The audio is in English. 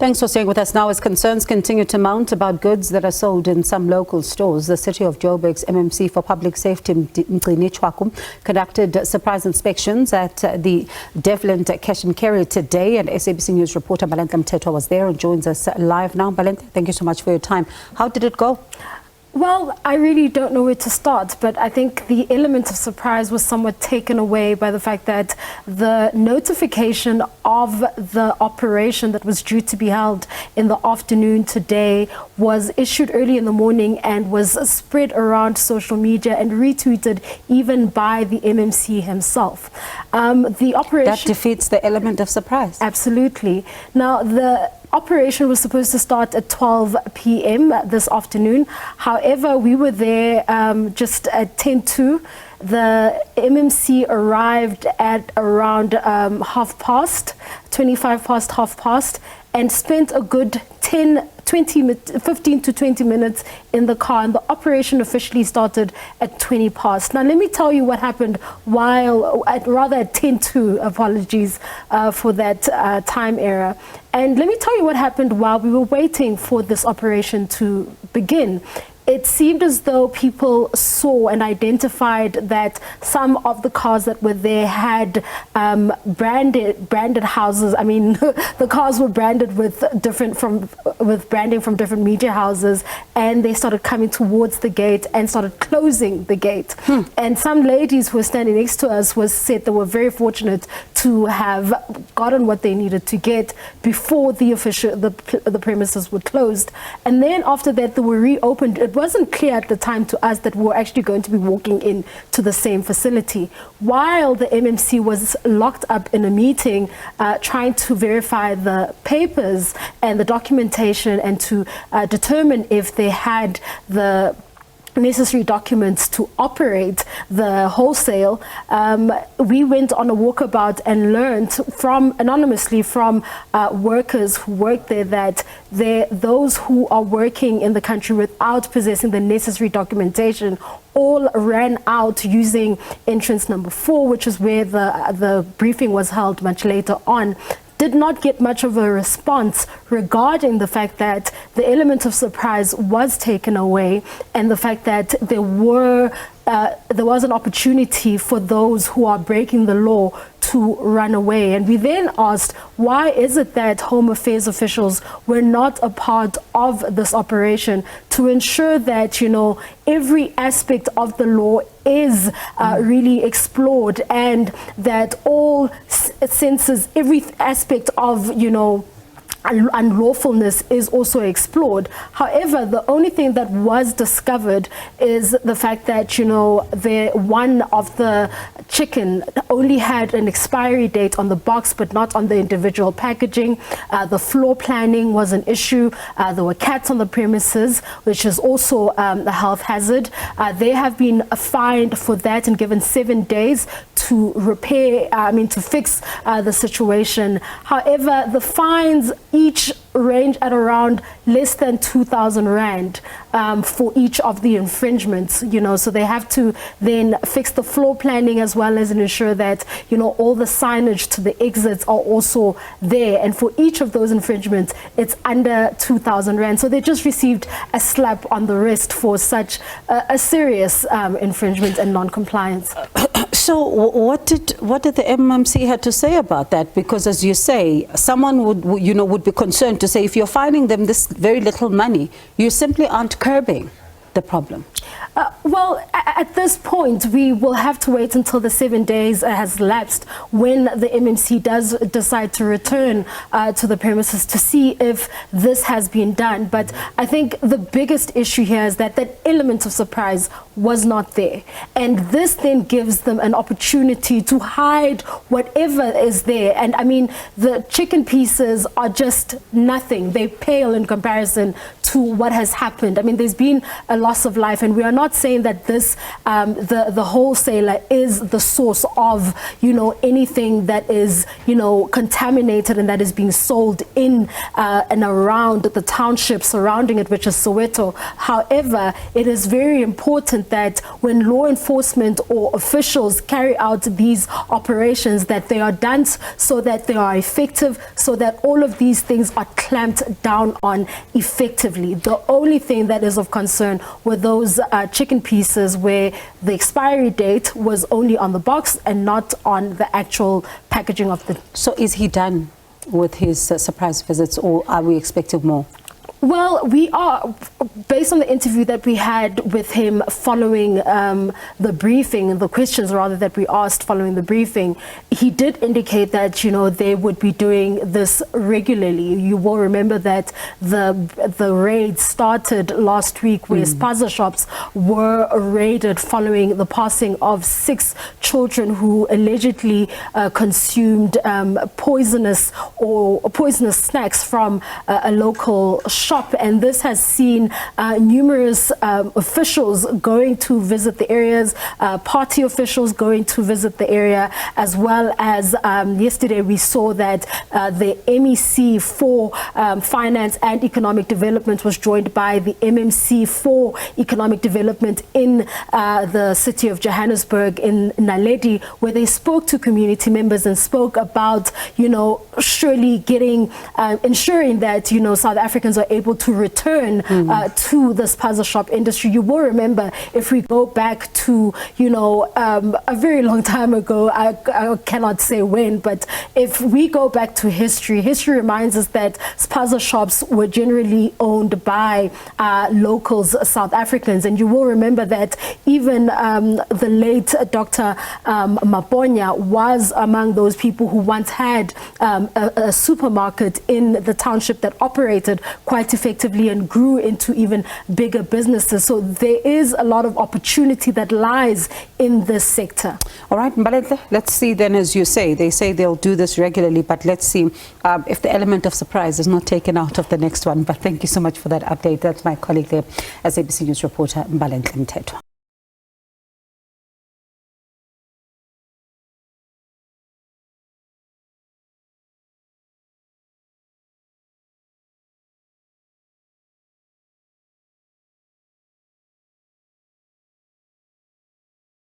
Thanks for staying with us now. As concerns continue to mount about goods that are sold in some local stores, the City of Joburg's MMC for Public Safety Mgcini Tshwaku conducted surprise inspections at the Devland Cash and Carry today, and SABC News reporter Mbalenhle Mthethwa was there and joins us live now. Mbalenhle, thank you so much for your time. How did it go? Well, I really don't know where to start, but I think the element of surprise was somewhat taken away by the fact that the notification of the operation that was due to be held in the afternoon today was issued early in the morning and was spread around social media and retweeted even by the MMC himself. The operation... That defeats the element of surprise. Absolutely. Now, the operation was supposed to start at 12 p.m. this afternoon. However, we were there just at 10:02. The MMC arrived at around 25 past half past, and spent a good 15 to 20 minutes in the car, and the operation officially started at 20 past. Now, let me tell you what happened at 10:02, apologies for that time error. And let me tell you what happened while we were waiting for this operation to begin. It seemed as though people saw and identified that some of the cars that were there had branded houses. I mean, the cars were branded with branding from different media houses, and they started coming towards the gate and started closing the gate. And some ladies who were standing next to us said they were very fortunate to have gotten what they needed to get before the premises were closed. And then after that, they were reopened. It wasn't clear at the time to us that we were actually going to be walking in to the same facility. While the MMC was locked up in a meeting trying to verify the papers and the documentation and to determine if they had the necessary documents to operate the wholesale, we went on a walkabout and learned anonymously from workers who work there that those who are working in the country without possessing the necessary documentation all ran out using entrance number 4, which is where the briefing was held much later on. Did not get much of a response regarding the fact that the element of surprise was taken away, and the fact that there was an opportunity for those who are breaking the law to run away. And we then asked, why is it that Home Affairs officials were not a part of this operation to ensure that, every aspect of the law is really explored, and that all senses, every aspect of, unlawfulness is also explored. However, the only thing that was discovered is the fact that, one of the chicken only had an expiry date on the box, but not on the individual packaging. The floor planning was an issue. There were cats on the premises, which is also a health hazard. They have been fined for that and given 7 days to to fix the situation. However, the fines each range at around less than 2,000 Rand for each of the infringements, so they have to then fix the floor planning as well as ensure that, all the signage to the exits are also there. And for each of those infringements, it's under 2,000 Rand. So they just received a slap on the wrist for such a serious infringement and non-compliance. So what did the MMC have to say about that? Because as you say, someone would be concerned to say, if you're fining them this very little money, you simply aren't curbing the problem. Well, at this point, we will have to wait until the 7 days has lapsed when the MMC does decide to return to the premises to see if this has been done. But I think the biggest issue here is that element of surprise was not there. And this then gives them an opportunity to hide whatever is there. And I mean, the chicken pieces are just nothing. They pale in comparison to what has happened. I mean, there's been a loss of life, and we are not saying that this the wholesaler is the source of anything that is contaminated and that is being sold in and around the township surrounding it, which is Soweto. However, it is very important important that when law enforcement or officials carry out these operations, that they are done so that they are effective, so that all of these things are clamped down on effectively. The only thing that is of concern were those chicken pieces where the expiry date was only on the box and not on the actual packaging of the... So is he done with his surprise visits, or are we expecting more? Well, we are, based on the interview that we had with him following the briefing, the questions rather that we asked following the briefing, he did indicate that, you know, they would be doing this regularly. You will remember that the raid started last week where spaza shops were raided following the passing of 6 children who allegedly consumed poisonous snacks from a local shop. And this has seen numerous officials going to visit the areas, party officials going to visit the area, as well as yesterday we saw that the MEC for Finance and Economic Development was joined by the MMC for Economic Development in the city of Johannesburg, in Naledi, where they spoke to community members and spoke about, you know, surely getting, ensuring that, you know, South Africans are able to return to the spaza shop industry. You will remember, if we go back to, you know, a very long time ago, I cannot say when, but if we go back to history reminds us that spaza shops were generally owned by locals, South Africans. And you will remember that even the late Dr. Maponya was among those people who once had a supermarket in the township that operated quite effectively and grew into even bigger businesses. So there is a lot of opportunity that lies in this sector. All right, Mbalenhle, let's see then, as you say, they say they'll do this regularly, but let's see if the element of surprise is not taken out of the next one. But thank you so much for that update. That's my colleague there, SABC News reporter Mbalenhle Mthethwa.